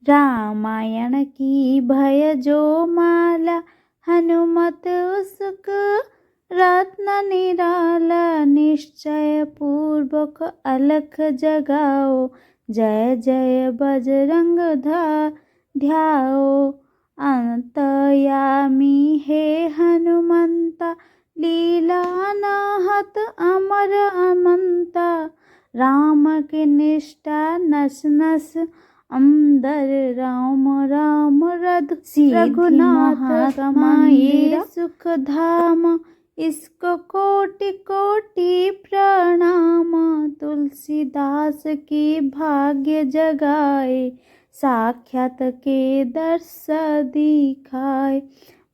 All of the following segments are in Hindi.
रामायण की भय जो माला, हनुमत उसक रत्न निराला। निश्चय पूर्वक अलख जगाओ, जय जय बजरंग ध्याओ। अंतयामी हे हनुमंता, लीला नाहत अमर अमंता। राम की निष्ठा नस नस अंदर, राम राम रघुनाथ कमाए सुख धाम। इसको कोटि कोटि प्रणाम, तुलसीदास की भाग्य जगाए। साक्षात के दर्श दिखाए,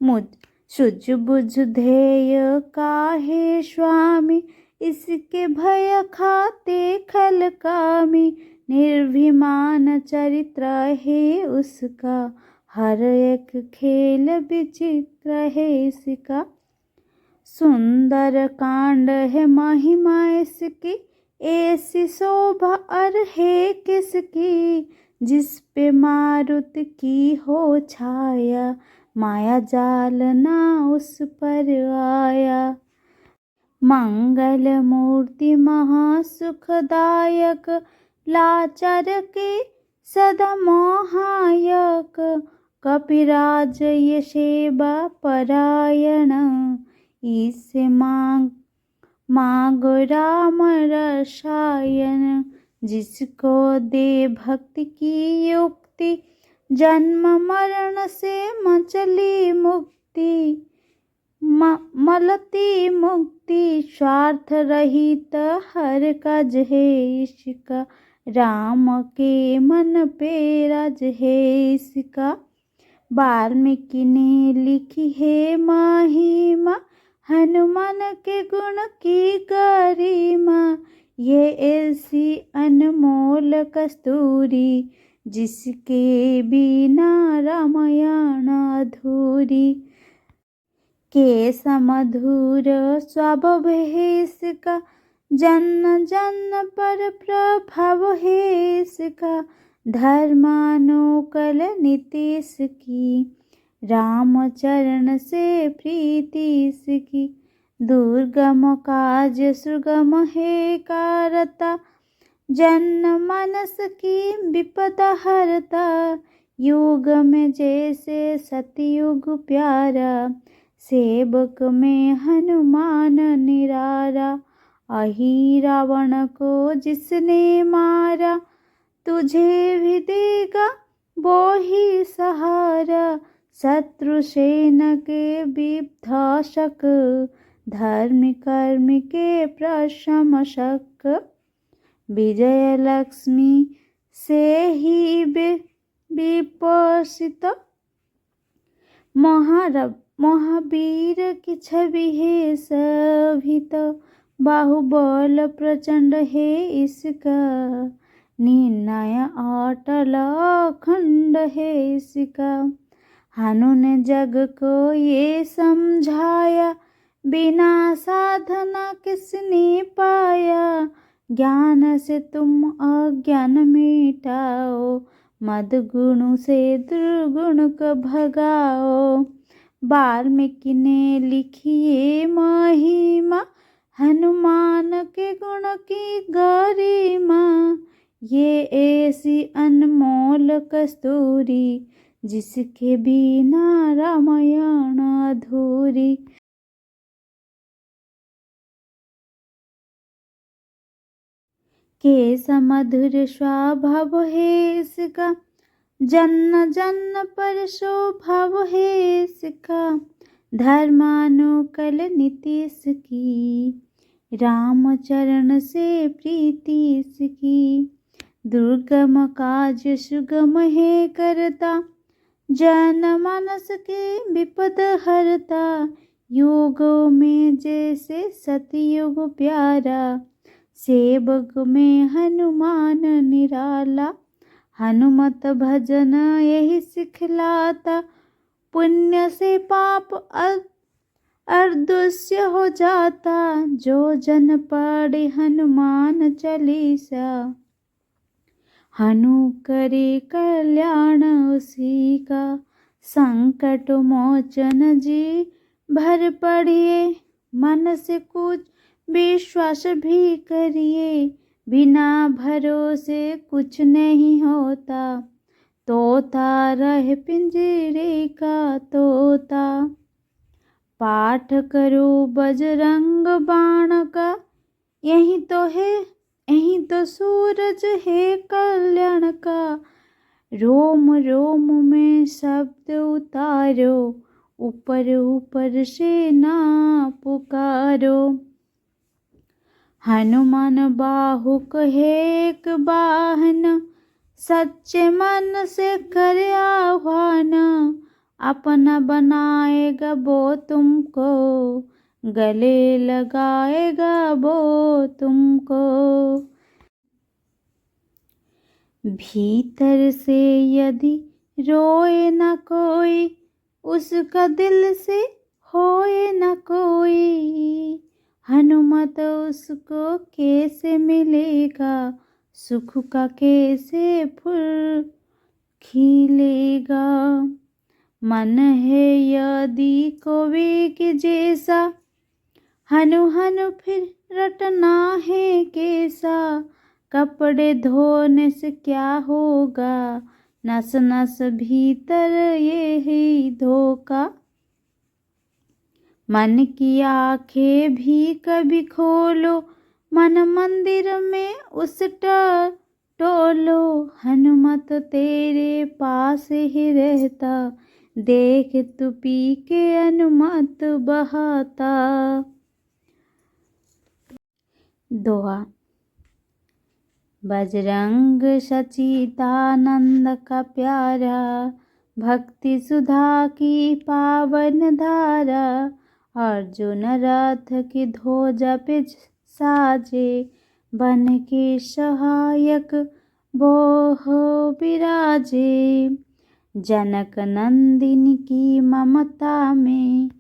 मुझ सूझबूझ ध्येय काहे स्वामी। इसके भय खाते खल कामी, निर्भिमान चरित्र है उसका। हर एक खेल विचित्र है इसका। सुंदर कांड है महिमा इसकी, ऐसी शोभा और है किसकी। जिस पे मारुत की हो छाया, माया जाल ना उस पर आया। मंगल मूर्ति महासुखदायक, लाचार के सदा मोहायक। कपिराज ये सेवा परायण, इसे मांगो राम रसायन। जिसको दे भक्ति की युक्ति, जन्म मरण से मचली मुक्ति। मलती मुक्ति स्वार्थ रहित, हर काज है इसका। राम के मन पे राज है इसका। वाल्मीकि ने लिखी है महिमा, हनुमान के गुण की गरिमा। ये ऐसी अनमोल कस्तूरी, जिसके बिना रामायण अधूरी। के समधुर स्वभाव है इसका, जन जन पर प्रभाव है इसका। धर्मानुकूल नीति इसकी, रामचरण से प्रीति इसकी। दुर्गम काज सुगम है करता, जन मनस की विपदा हरता। युग में जैसे सतयुग प्यारा, सेवक में हनुमान निरारा। अहि रावण को जिसने मारा, तुझे भी देगा वो ही सहारा। शत्रु सेना के विध्वंसक, धर्म कर्म के प्रशंसक। विजय लक्ष्मी से ही विपोषित, महावीर की छवि है सभित। बाहुबल प्रचंड है इसका, निर्णय अटल अखंड है इसका। हनु ने जग को ये समझाया, बिना साधना किसने पाया। ज्ञान से तुम अज्ञान मिटाओ, मद गुण से दुर्गुण को भगाओ। वाल्मीकि ने लिखी महिमा, हनुमान के गुण की गरिमा। ये ऐसी अनमोल कस्तूरी, जिसके बिना रामायण अधूरी। के समधुर स्वभाव है इसका, जन जन पर स्वभाव है इसका। धर्मानुकूल नीति इसकी, रामचरण से प्रीति इसकी। दुर्गम काज सुगम है करता, जन मानस के विपद हरता। युगों में जैसे सतयुग प्यारा, सेवक में हनुमान निराला। हनुमत भजन यही सिखलाता, पुण्य से पाप अर्दुष्य हो जाता। जो जन पढ़े हनुमान चालीसा, हनु करे कल्याण उसी का, संकट मोचन जी भर पड़िए। मन से कुछ विश्वास भी करिए, बिना भरोसे कुछ नहीं होता। तोता रहे पिंजरे का तोता, पाठ करो बजरंग बाण का। यही तो है, यही तो सूरज है कल्याण का। रोम रोम में शब्द उतारो, ऊपर ऊपर से ना पुकारो। हनुमान बाहुक है एक वाहन, सच्चे मन से करे आह्वान। अपना बनाएगा वो तुमको, गले लगाएगा वो तुमको। भीतर से यदि रोए न कोई, उसका दिल से होए न कोई। हनुमत उसको कैसे मिलेगा, सुख का कैसे फूल खिलेगा। मन है यदि कवि के जैसा, हनु हनु फिर रटना है कैसा। कपड़े धोने से क्या होगा, नस नस भीतर ये ही धोखा। मन की आंखें भी कभी खोलो, मन मंदिर में उस टोलो। हनुमत तेरे पास ही रहता, देख तू पी के अनुमत बहाता। दोहा। बजरंग सचिदानंद का प्यारा, भक्ति सुधा की पावन धारा। अर्जुन रथ की ध्वजा पे साजे, बन के सहायक वो हो विराजे। जनक नंदिनी की ममता में,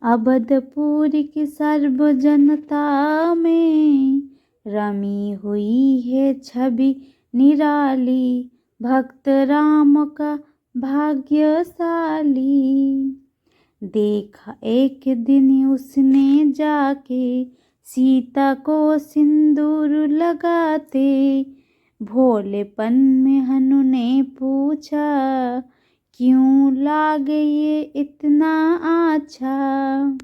अवधपुर की सर्व जनता में। रमी हुई है छवि निराली, भक्त राम का भाग्यशाली। देखा एक दिन उसने जाके, सीता को सिंदूर लगाते। भोलेपन में हनु ने पूछा, क्यों लागे ये इतना अच्छा।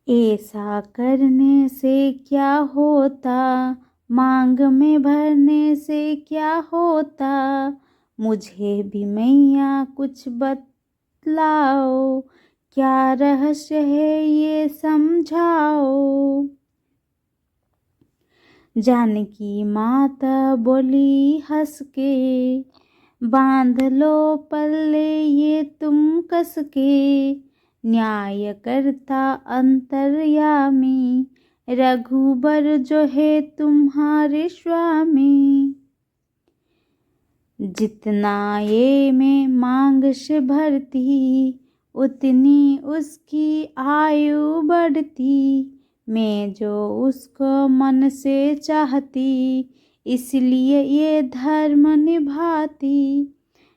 ऐसा करने से क्या होता, मांग में भरने से क्या होता। मुझे भी मैया कुछ बतलाओ, क्या रहस्य है ये समझाओ। जानकी माता बोली हंस के, बांध लो पल्ले ये तुम कस के। न्याय करता अंतर्यामी, रघुबर जो है तुम्हारे स्वामी। जितना ये मैं मांग से भरती, उतनी उसकी आयु बढ़ती। मैं जो उसको मन से चाहती, इसलिए ये धर्म निभाती।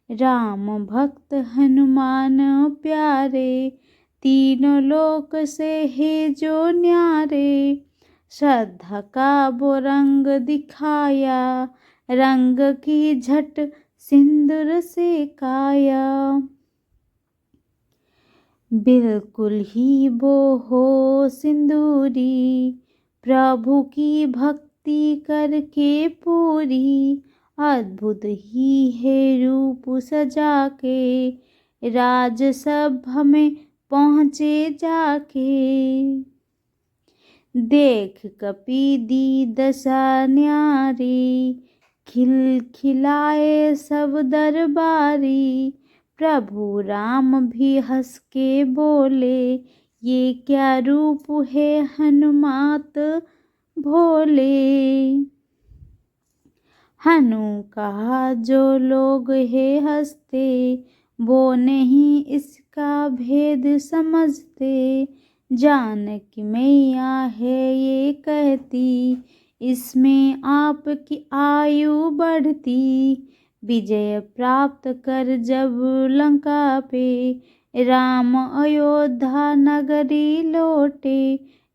राम भक्त हनुमान प्यारे, तीनों लोक से है जो न्यारे। श्रद्धा का वो रंग दिखाया, रंग की झट सिंदूर से काया। बिल्कुल ही वो हो सिंदूरी, प्रभु की भक्ति करके पूरी। अद्भुत ही है रूप सजा के, राजसभा में पहुँचे जाके। देख कपि दी दशा न्यारी, खिलखिलाए सब दरबारी। प्रभु राम भी हंस के बोले, ये क्या रूप है हनुमात भोले। हनु कहा जो लोग है हंसते, वो नहीं इसका भेद समझते। जानकी मैया है ये कहती, इसमें आपकी आयु बढ़ती। विजय प्राप्त कर जब लंका पे राम अयोध्या नगरी लौटे।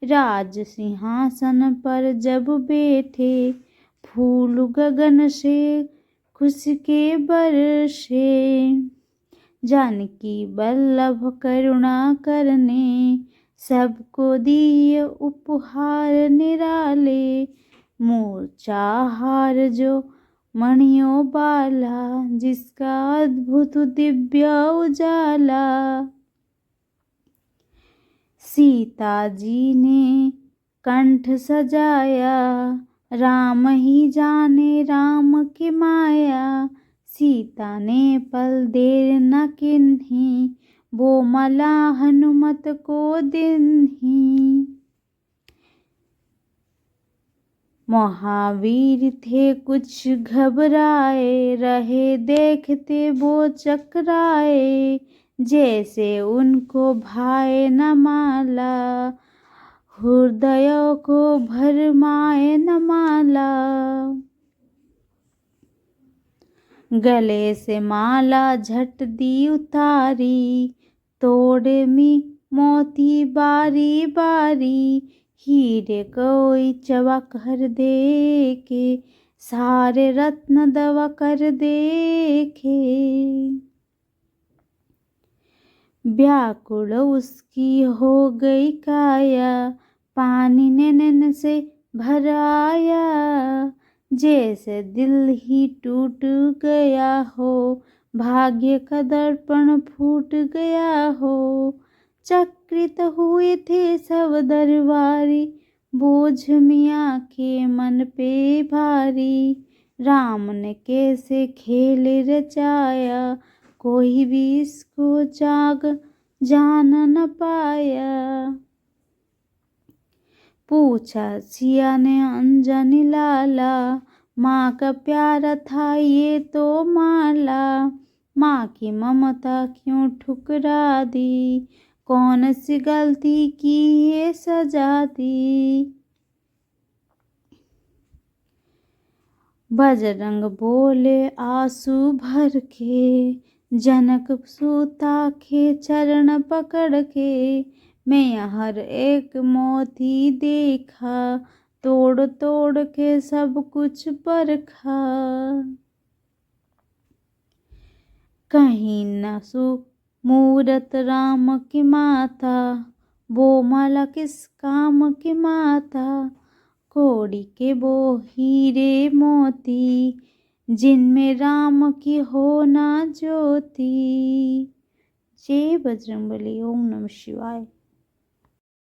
राज सिंहासन पर जब बैठे फूल गगन से खुशी के बरसे। जानकी वल्लभ करुणा करने सबको दिए उपहार निराले। मूर्छाहार जो मणियों वाला जिसका अद्भुत दिव्य उजाला। सीता जी ने कंठ सजाया राम ही जाने राम की माया। सीता ने पल देर न किन्ही वो मला हनुमत को दिन्ही। महावीर थे कुछ घबराए रहे देखते वो चकराए। जैसे उनको भाए न माला हृदय को भरमाए न माला। गले से माला झट दी उतारी तोड़े मोती बारी बारी। हीरे कोई चबा कर देखे सारे रत्न दवा कर देखे। व्याकुल उसकी हो गई काया पानी ने नैन से भर आया। जैसे दिल ही टूट गया हो भाग्य का दर्पण फूट गया हो। चक्रित हुए थे सब दरबारी बोझ मियाँ के मन पे भारी। राम ने कैसे खेल रचाया कोई भी इसको जान न पाया। पूछा सिया ने अंजनी लाला माँ का प्यारा था ये तो माला। माँ की ममता क्यों ठुकरा दी कौन सी गलती की ये सजा दी। बजरंग बोले आंसू भर के जनक सूता के चरण पकड़ के। मैं हर एक मोती देखा तोड़ तोड़ के सब कुछ परखा। कहीं न मूरत राम की माता वो माला किस काम की माता। कोड़ी के वो हीरे मोती जिनमें राम की हो ना ज्योति। जय बजरंगबली। ओम नमः शिवाय।